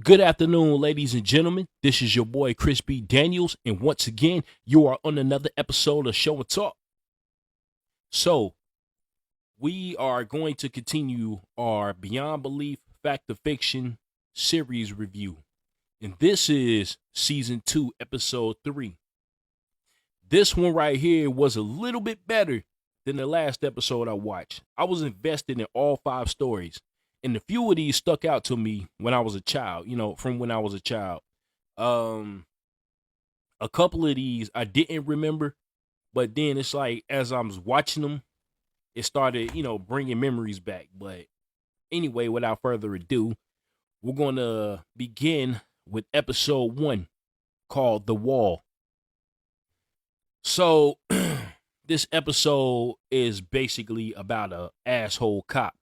Good afternoon, ladies and gentlemen. This is your boy Chris B. Daniels, and once again, you are on another episode of Show and Talk. So, we are going to continue our Beyond Belief Fact or Fiction series review, and this is season 2, episode 3. This one right here was a little bit better than the last episode I watched. I was invested in all 5 stories. And a few of these stuck out to me when I was a child, from when I was a child. A couple of these I didn't remember, but then it's like as I was watching them, it started, bringing memories back. But anyway, without further ado, we're going to begin with episode 1 called The Wall. So this episode is basically about a asshole cop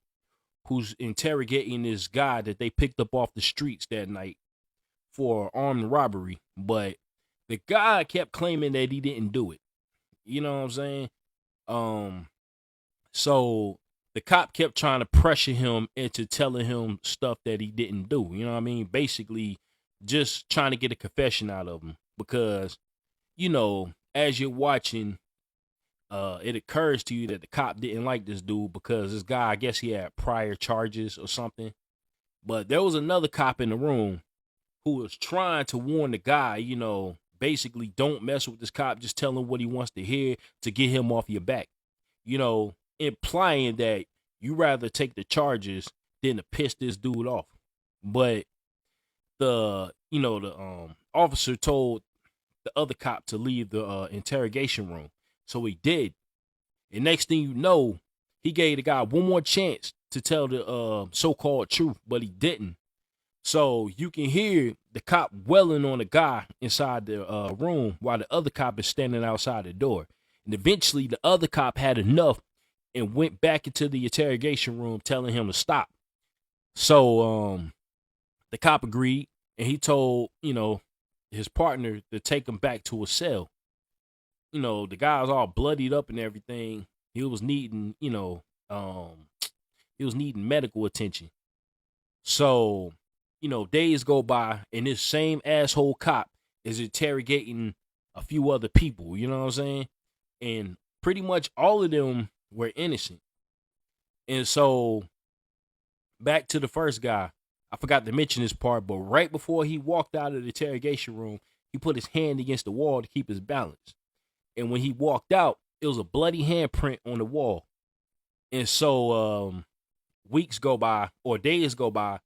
who's interrogating this guy that they picked up off the streets that night for armed robbery. But the guy kept claiming that he didn't do it. You know what I'm saying? So the cop kept trying to pressure him into telling him stuff that he didn't do. You know what I mean? Basically, just trying to get a confession out of him. Because, as you're watching, it occurs to you that the cop didn't like this dude because this guy, I guess he had prior charges or something. But there was another cop in the room who was trying to warn the guy, basically don't mess with this cop, just tell him what he wants to hear to get him off your back. Implying that you rather take the charges than to piss this dude off. But the officer told the other cop to leave the interrogation room. So he did. And next thing you know, he gave the guy one more chance to tell the so-called truth, but he didn't. So you can hear the cop welling on the guy inside the room while the other cop is standing outside the door. And eventually the other cop had enough and went back into the interrogation room telling him to stop. So the cop agreed, and he told, his partner to take him back to a cell. The guy was all bloodied up and everything. He was needing, medical attention. So, days go by and this same asshole cop is interrogating a few other people, you know what I'm saying? And pretty much all of them were innocent. And so, back to the first guy. I forgot to mention this part, but right before he walked out of the interrogation room, he put his hand against the wall to keep his balance. And when he walked out, it was a bloody handprint on the wall. And so weeks go by or days go by,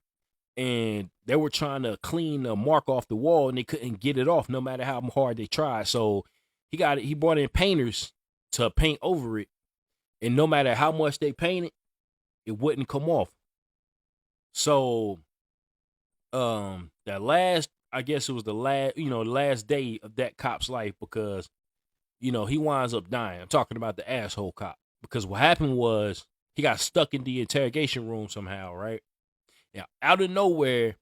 and they were trying to clean the mark off the wall, and they couldn't get it off no matter how hard they tried. So he brought in painters to paint over it. And no matter how much they painted, it wouldn't come off. So I guess it was the last day of that cop's life because he winds up dying. I'm talking about the asshole cop. Because what happened was he got stuck in the interrogation room somehow, right? Now, out of nowhere,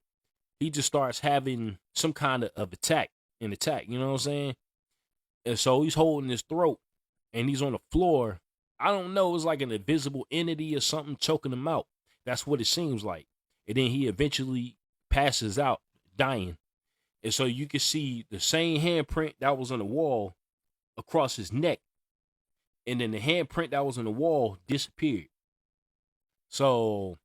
he just starts having some kind of attack, you know what I'm saying? And so he's holding his throat, and he's on the floor. I don't know, it's like an invisible entity or something choking him out. That's what it seems like. And then he eventually passes out, dying. And so you can see the same handprint that was on the wall across his neck, and then the handprint that was on the wall disappeared. So,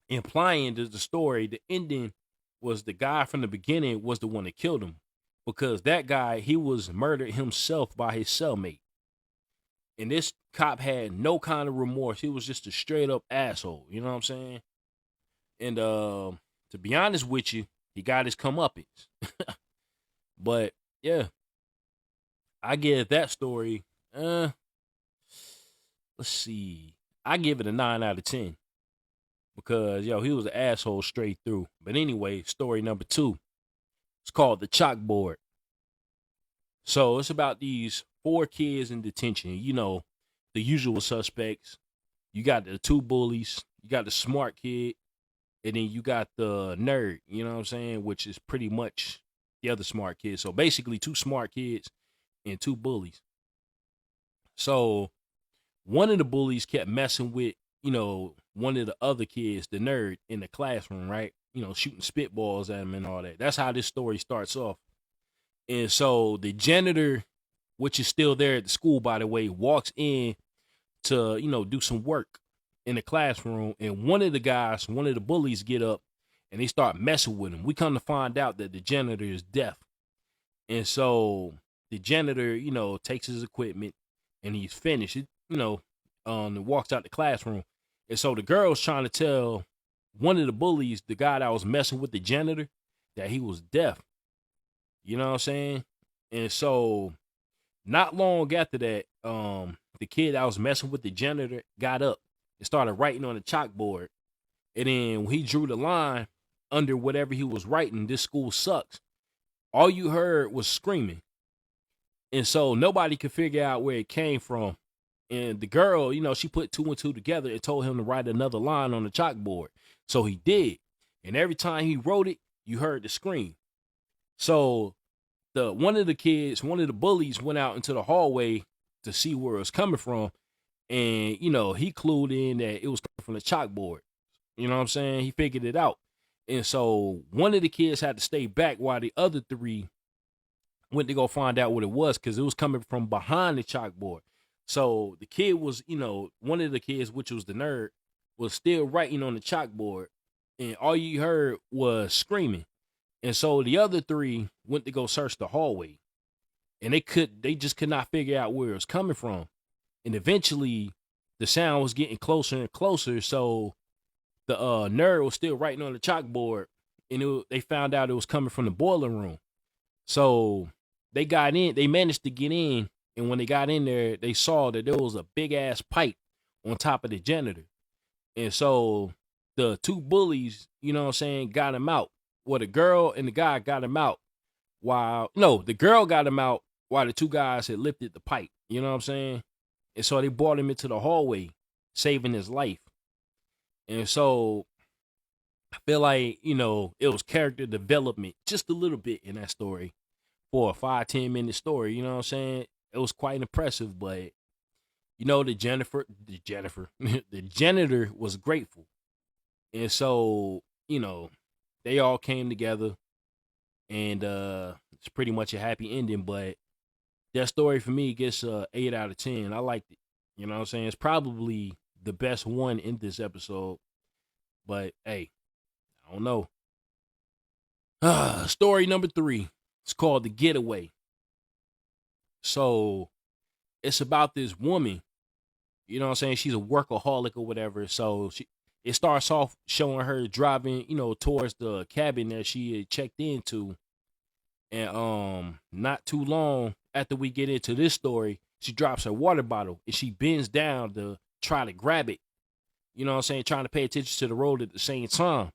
implying that the story, the ending was the guy from the beginning was the one that killed him, because that guy, he was murdered himself by his cellmate. And this cop had no kind of remorse. He was just a straight up asshole. You know what I'm saying? And to be honest with you, he got his comeuppance. But yeah, I give that story, let's see. I give it a 9 out of 10. Because, he was an asshole straight through. But anyway, story number 2. It's called The Chalkboard. So it's about these 4 kids in detention. The usual suspects. You got the 2 bullies. You got the smart kid. And then you got the nerd, you know what I'm saying? Which is pretty much the other smart kid. So basically 2 smart kids and 2 bullies. So one of the bullies kept messing with, one of the other kids, the nerd, in the classroom, right? shooting spitballs at him and all that. That's how this story starts off. And so the janitor, which is still there at the school, by the way, walks in to, do some work in the classroom. And one of the bullies get up and they start messing with him. We come to find out that the janitor is deaf. And so the janitor, takes his equipment and he's finished, and walks out the classroom. And so the girl's trying to tell one of the bullies, the guy that was messing with the janitor, that he was deaf. You know what I'm saying? And so not long after that, the kid that was messing with the janitor got up and started writing on the chalkboard. And then when he drew the line under whatever he was writing, "This school sucks," all you heard was screaming. And so nobody could figure out where it came from. And the girl, she put two and two together and told him to write another line on the chalkboard. So he did. And every time he wrote it, you heard the scream. So one of the bullies went out into the hallway to see where it was coming from. And, he clued in that it was coming from the chalkboard. You know what I'm saying? He figured it out. And so one of the kids had to stay back while the other three went to go find out what it was, because it was coming from behind the chalkboard. So the kid was, one of the kids, which was the nerd, was still writing on the chalkboard, and all you heard was screaming. And so the other three went to go search the hallway, and they just could not figure out where it was coming from. And eventually the sound was getting closer and closer. So the nerd was still writing on the chalkboard, and they found out it was coming from the boiler room. So they managed to get in. And when they got in there, they saw that there was a big ass pipe on top of the janitor. And so the two bullies, got him out. Well, the girl and the guy got him out the girl got him out while the two guys had lifted the pipe. You know what I'm saying? And so they brought him into the hallway, saving his life. And so I feel like, it was character development just a little bit in that story for a 5-10 minute story. You know what I'm saying? It was quite impressive, but the janitor was grateful. And so, they all came together, and it's pretty much a happy ending. But that story for me gets 8 out of 10. I liked it. You know what I'm saying? It's probably the best one in this episode. But hey, I don't know. Story number 3. It's called The Getaway. So it's about this woman, you know what I'm saying? She's a workaholic or whatever. So it starts off showing her driving, towards the cabin that she had checked into. And not too long after we get into this story, she drops her water bottle and she bends down to try to grab it. You know what I'm saying? Trying to pay attention to the road at the same time.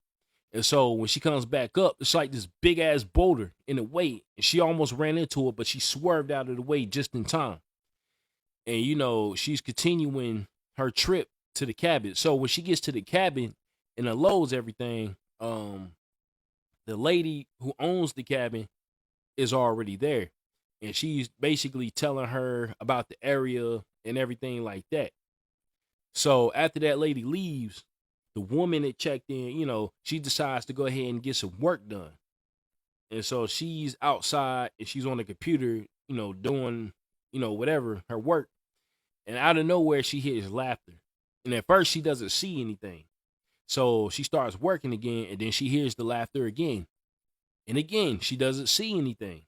And so when she comes back up, it's like this big ass boulder in the way. And she almost ran into it, but she swerved out of the way just in time. And, she's continuing her trip to the cabin. So when she gets to the cabin and unloads everything, the lady who owns the cabin is already there. And she's basically telling her about the area and everything like that. So after that lady leaves, the woman that checked in, she decides to go ahead and get some work done. And so she's outside and she's on the computer, doing, whatever, her work. And out of nowhere, she hears laughter. And at first, she doesn't see anything. So she starts working again, and then she hears the laughter again. And again, she doesn't see anything.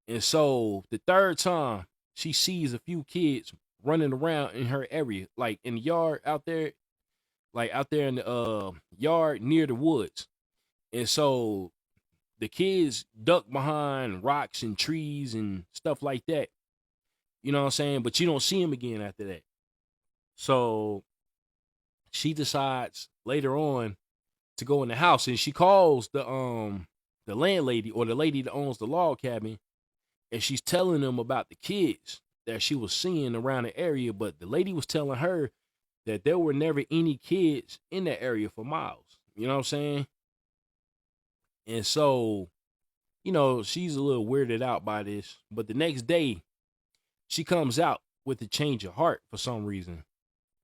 And so the third time, she sees a few kids running around in her area, like in the yard out there, in the yard near the woods. And so the kids duck behind rocks and trees and stuff like that. You know what I'm saying? But you don't see them again after that. So she decides later on to go in the house, and she calls the landlady, or the lady that owns the log cabin, and she's telling them about the kids that she was seeing around the area. But the lady was telling her that there were never any kids in that area for miles. You know what I'm saying? And so, she's a little weirded out by this. But the next day, she comes out with a change of heart for some reason.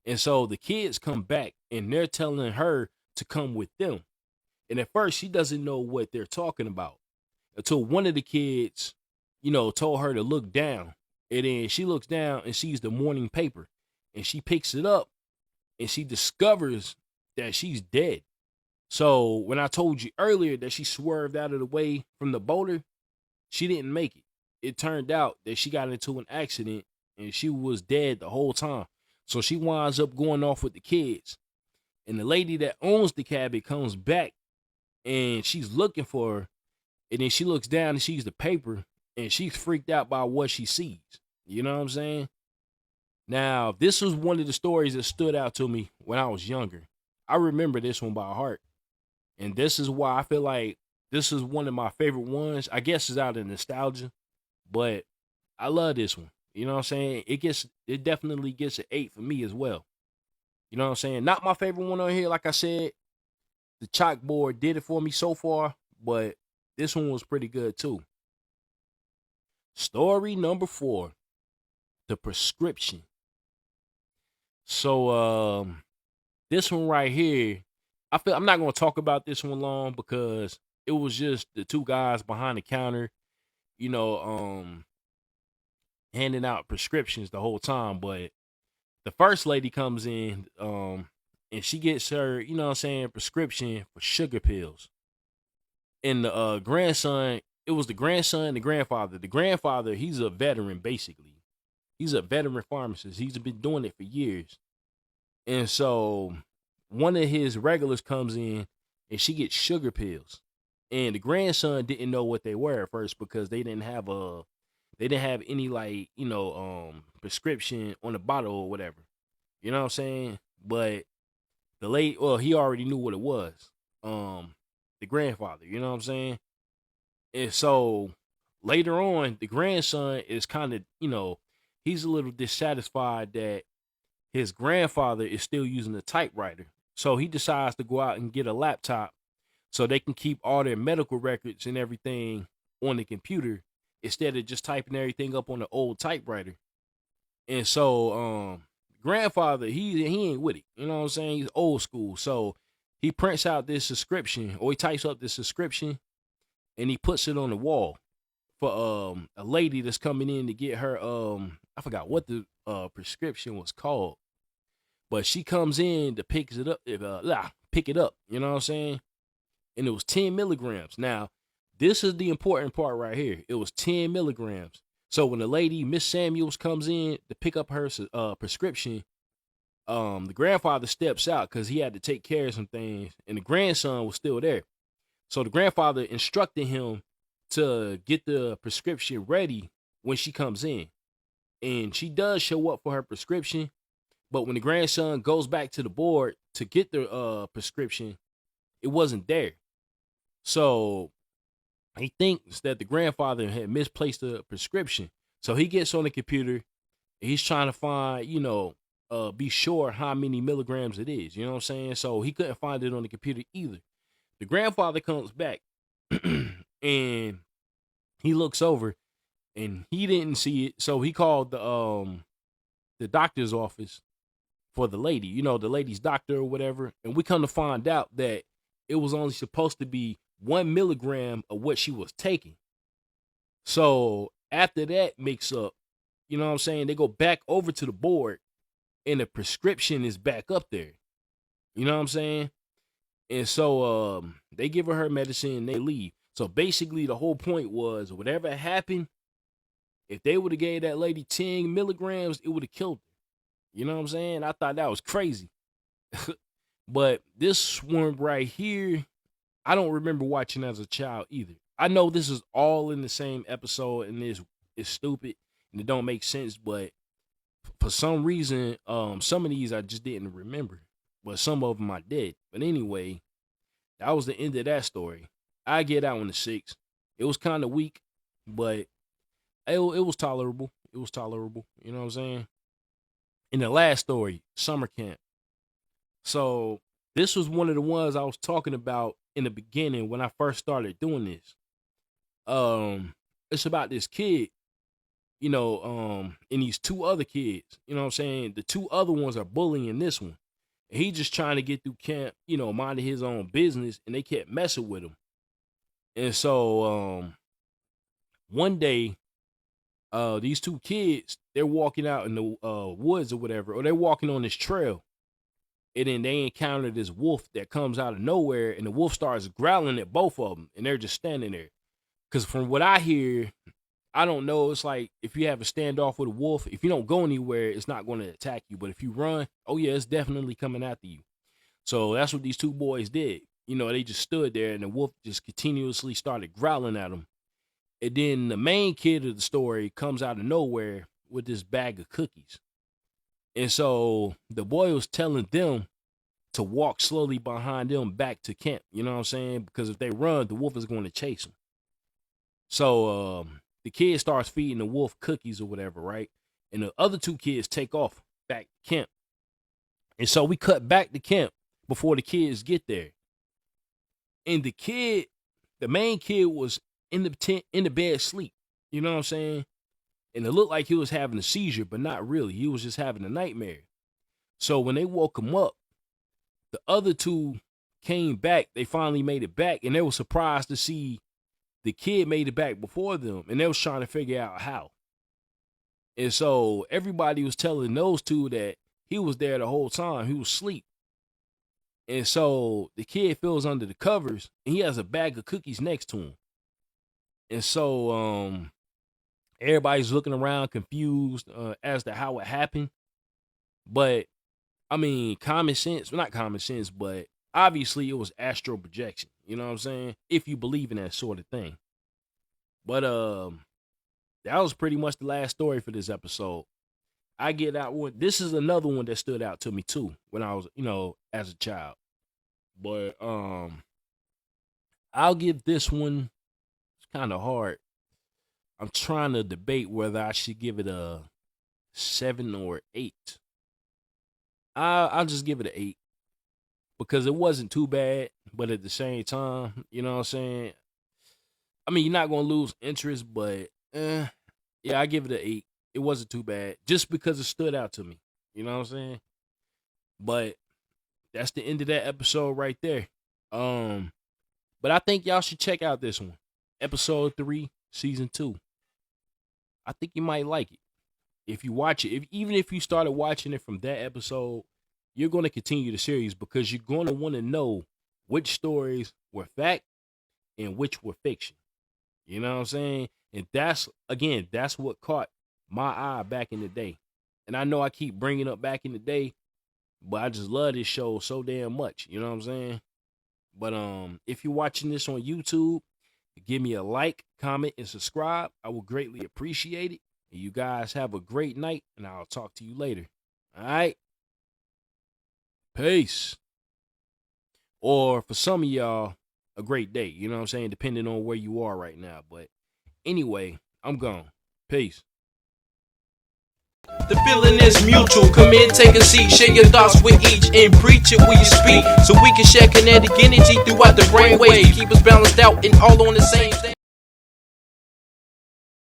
And so the kids come back, and they're telling her to come with them. And at first, she doesn't know what they're talking about until one of the kids, told her to look down. And then she looks down and sees the morning paper, and she picks it up and she discovers that she's dead. So when I told you earlier that she swerved out of the way from the boulder, she didn't make it. It turned out that she got into an accident and she was dead the whole time. So she winds up going off with the kids. And the lady that owns the cabin comes back and she's looking for her. And then she looks down and sees the paper and she's freaked out by what she sees. You know what I'm saying? Now, this was one of the stories that stood out to me when I was younger. I remember this one by heart. And this is why I feel like this is one of my favorite ones. I guess it's out of nostalgia, but I love this one. You know what I'm saying? It definitely gets an 8 for me as well. You know what I'm saying? Not my favorite one on here, like I said. The Chalkboard did it for me so far, but this one was pretty good too. Story number 4, The Prescription. So this one right here, I'm not gonna talk about this one long because it was just the two guys behind the counter, you know, handing out prescriptions the whole time. But the first lady comes in, and she gets her, prescription for sugar pills. And the grandson, it was the grandson and the grandfather. The grandfather, he's a veteran, basically. He's a veteran pharmacist. He's been doing it for years. And so one of his regulars comes in and she gets sugar pills. And the grandson didn't know what they were at first because they didn't have any prescription on the bottle or whatever. You know what I'm saying? But he already knew what it was. The grandfather, you know what I'm saying? And so later on, the grandson is kind of, he's a little dissatisfied that his grandfather is still using a typewriter. So he decides to go out and get a laptop so they can keep all their medical records and everything on the computer instead of just typing everything up on the old typewriter. And so grandfather, he ain't with it. You know what I'm saying? He's old school. So he prints out this subscription, or he types up this subscription and he puts it on the wall for a lady that's coming in to get her I forgot what the prescription was called. But she comes in to pick it up, you know what I'm saying? And it was 10 milligrams. Now, this is the important part right here. It was 10 milligrams. So when the lady, Miss Samuels, comes in to pick up her prescription, the grandfather steps out because he had to take care of some things, and the grandson was still there. So the grandfather instructed him to get the prescription ready when she comes in. And she does show up for her prescription, but when the grandson goes back to the board to get the prescription, it wasn't there. So he thinks that the grandfather had misplaced the prescription. So he gets on the computer and he's trying to find, be sure how many milligrams it is. You know what I'm saying? So he couldn't find it on the computer either. The grandfather comes back and he looks over and he didn't see it. So he called the doctor's office for the lady, the lady's doctor or whatever. And we come to find out that it was only supposed to be 1 milligram of what she was taking. So after that mix up, you know what I'm saying? They go back over to the board and the prescription is back up there. You know what I'm saying? And so they give her medicine and they leave. So basically the whole point was whatever happened, if they would have gave that lady 10 milligrams, it would have killed her. You know what I'm saying? I thought that was crazy. But this one right here, I don't remember watching as a child either. I know this is all in the same episode and it's stupid and it don't make sense, but for some reason, some of these I just didn't remember, but some of them I did. But anyway, that was the end of that story. I get that one a 6. It was kind of weak, but it was tolerable. It was tolerable. You know what I'm saying? In the last story, summer camp. So this was one of the ones I was talking about in the beginning when I first started doing this. It's about this kid, and these 2 other kids. You know what I'm saying? The 2 other ones are bullying this one. And he just trying to get through camp, minding his own business, and they kept messing with him. And so one day, these two kids, they're walking out in the woods or whatever, or they're walking on this trail. And then they encounter this wolf that comes out of nowhere, and the wolf starts growling at both of them, and they're just standing there. Because from what I hear, I don't know, it's like if you have a standoff with a wolf, if you don't go anywhere, it's not going to attack you. But if you run, oh yeah, it's definitely coming after you. So that's what these two boys did. They just stood there, and the wolf just continuously started growling at them. And then the main kid of the story comes out of nowhere with this bag of cookies. And so the boy was telling them to walk slowly behind them back to camp. You know what I'm saying? Because if they run, the wolf is going to chase them. So the kid starts feeding the wolf cookies or whatever, right? And the other two kids take off back to camp. And so we cut back to camp before the kids get there. And the main kid was in the tent, in the bed asleep. You know what I'm saying? And it looked like he was having a seizure, but not really. He was just having a nightmare. So when they woke him up, the other two came back. They finally made it back, and they were surprised to see the kid made it back before them, and they was trying to figure out how. And so everybody was telling those two that he was there the whole time. He was asleep. And so the kid feels under the covers, and he has a bag of cookies next to him. And so everybody's looking around confused as to how it happened. But, I mean, not common sense, but obviously it was astral projection. You know what I'm saying? If you believe in that sort of thing. But that was pretty much the last story for this episode. I get out one. This is another one that stood out to me too when I was, as a child. But I'll give this one, it's kind of hard. I'm trying to debate whether I should give it a 7 or 8. I'll just give it an 8 because it wasn't too bad, but at the same time, you know what I'm saying? I mean, you're not going to lose interest, but yeah, I give it an 8. It wasn't too bad just because it stood out to me. You know what I'm saying? But that's the end of that episode right there. But I think y'all should check out this one. Episode 3, season 2. I think you might like it. If you watch it, even if you started watching it from that episode, you're going to continue the series because you're going to want to know which stories were fact and which were fiction. You know what I'm saying? And that's what caught my eye back in the day. And I know I keep bringing up back in the day, but I just love this show so damn much. You know what I'm saying? But if you're watching this on YouTube, give me a like, comment, and subscribe. I will greatly appreciate it. And you guys have a great night, and I'll talk to you later. All right? Peace. Or for some of y'all, a great day. You know what I'm saying? Depending on where you are right now. But anyway, I'm gone. Peace. The feeling is mutual. Come in, take a seat, share your thoughts with each, and preach it when you speak, so we can share kinetic energy throughout the brainwave. Keep us balanced out and all on the same stage.